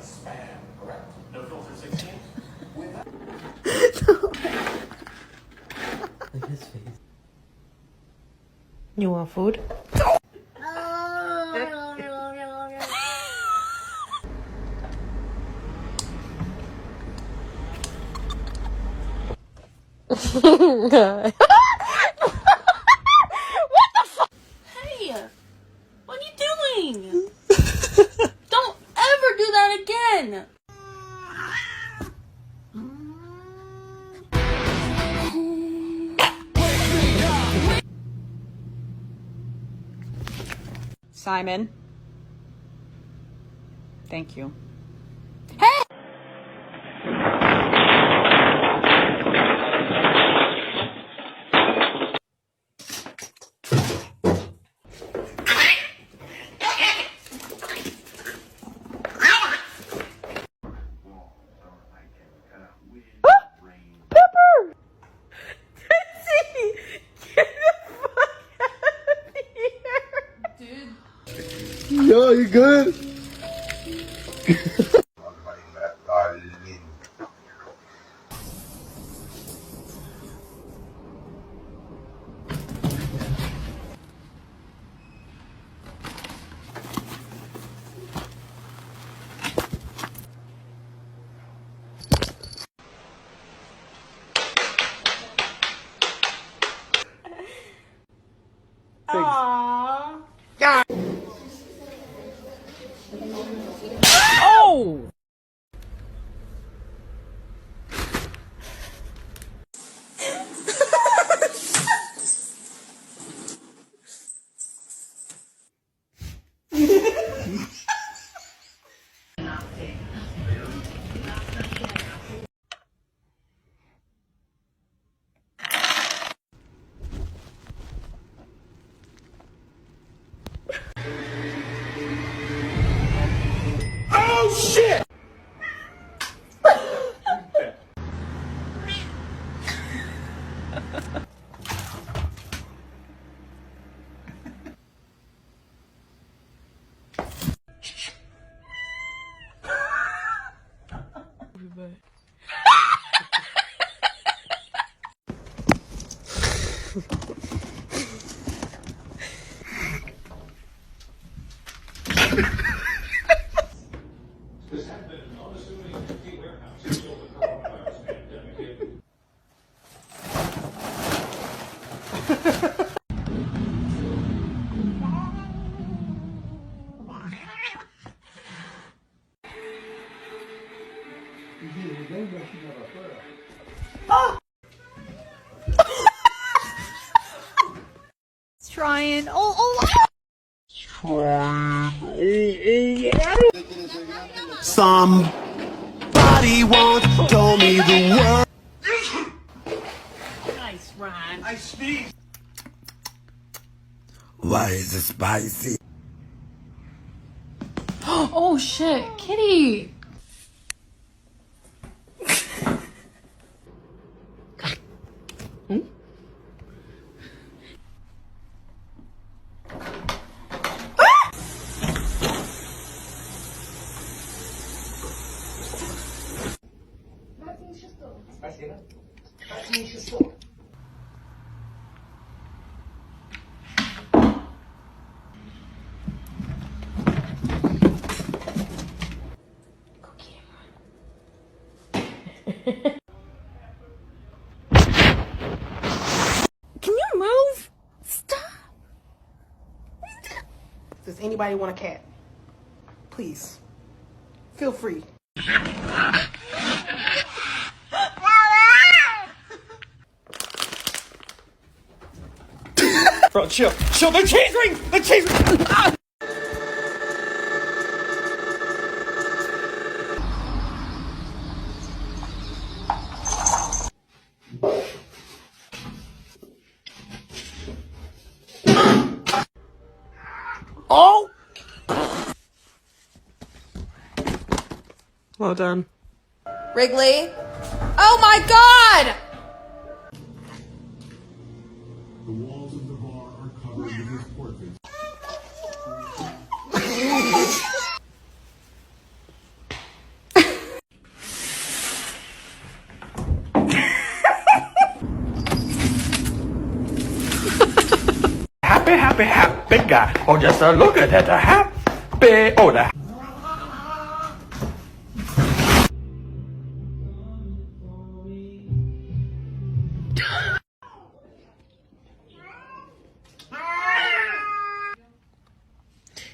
spam, correct? No filter 16? Without... Look at his face. You want food? God. What the fuck? Hey, what are you doing? Don't ever do that again. Simon. Thank you. Yo, you good? Aww. God. Oh! Oh, shit! This had been an unassuming empty warehouse until the coronavirus pandemic hit. Trying. Somebody once told me the word. Nice, Ron. I sneezed. Why is it spicy? Oh shit, Kitty! Can you move? Stop. Does anybody want a cat? Please. Feel free. Bro, chill. Chill. They're chasing! They're chasing! Ah! Oh! Well done. Wrigley? Oh my god! The walls of the bar are covered with his portrait. happy, happy guy. Oh, just look at that happy. Oh, the.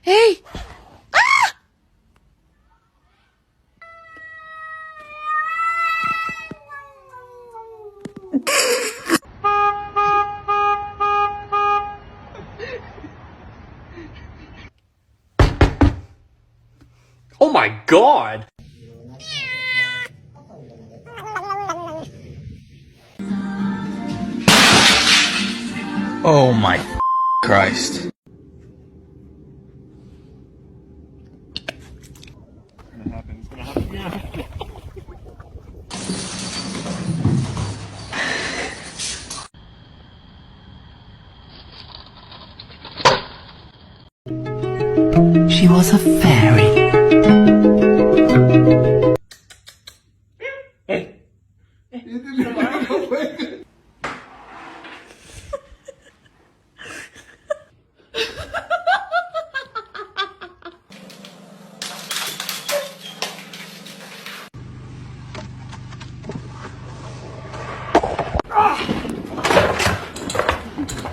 Hey! Oh my God. Oh my Christ. She was a fairy.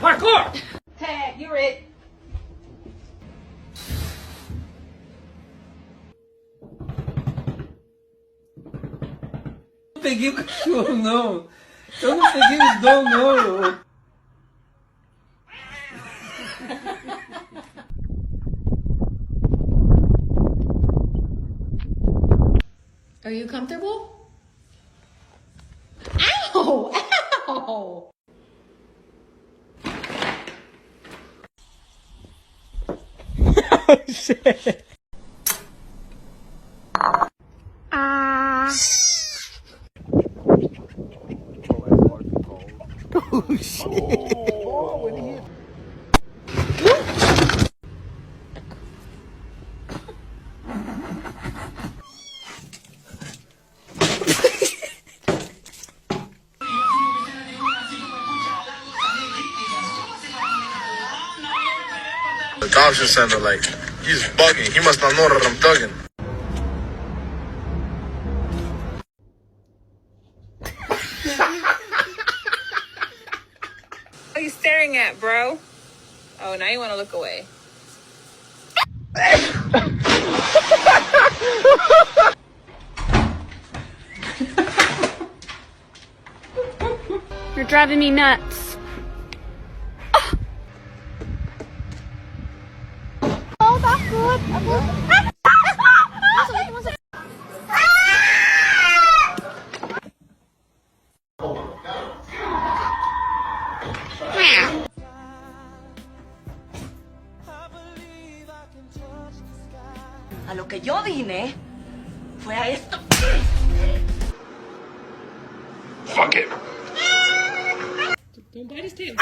Parkour! Tag, you're it. Peguei o cachorro, não. Eu não peguei os dom, não. Are you comfortable? Ow! Ow! Oh, shit. Oh, shit. The adoption center, like, he's bugging. He must not know that I'm thugging. What are you staring at, bro? Oh, now you want to look away. You're driving me nuts. Oh, that's good. A lo que yo vine fue a esto. Fuck it. Don't bite his tail.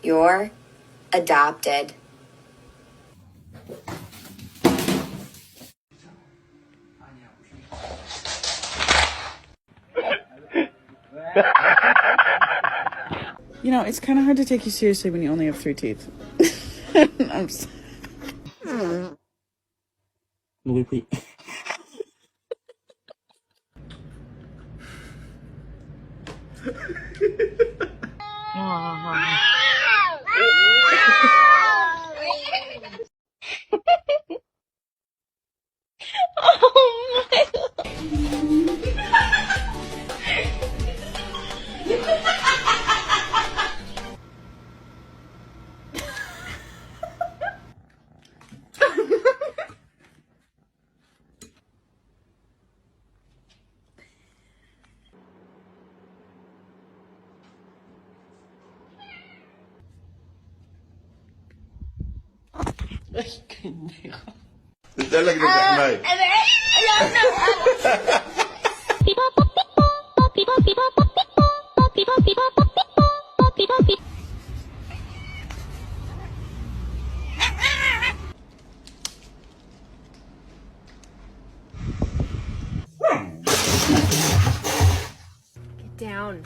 You're adopted. You know, it's kind of hard to take you seriously when you only have 3 teeth. I'm just... Oh my God. They're looking at that night. Down.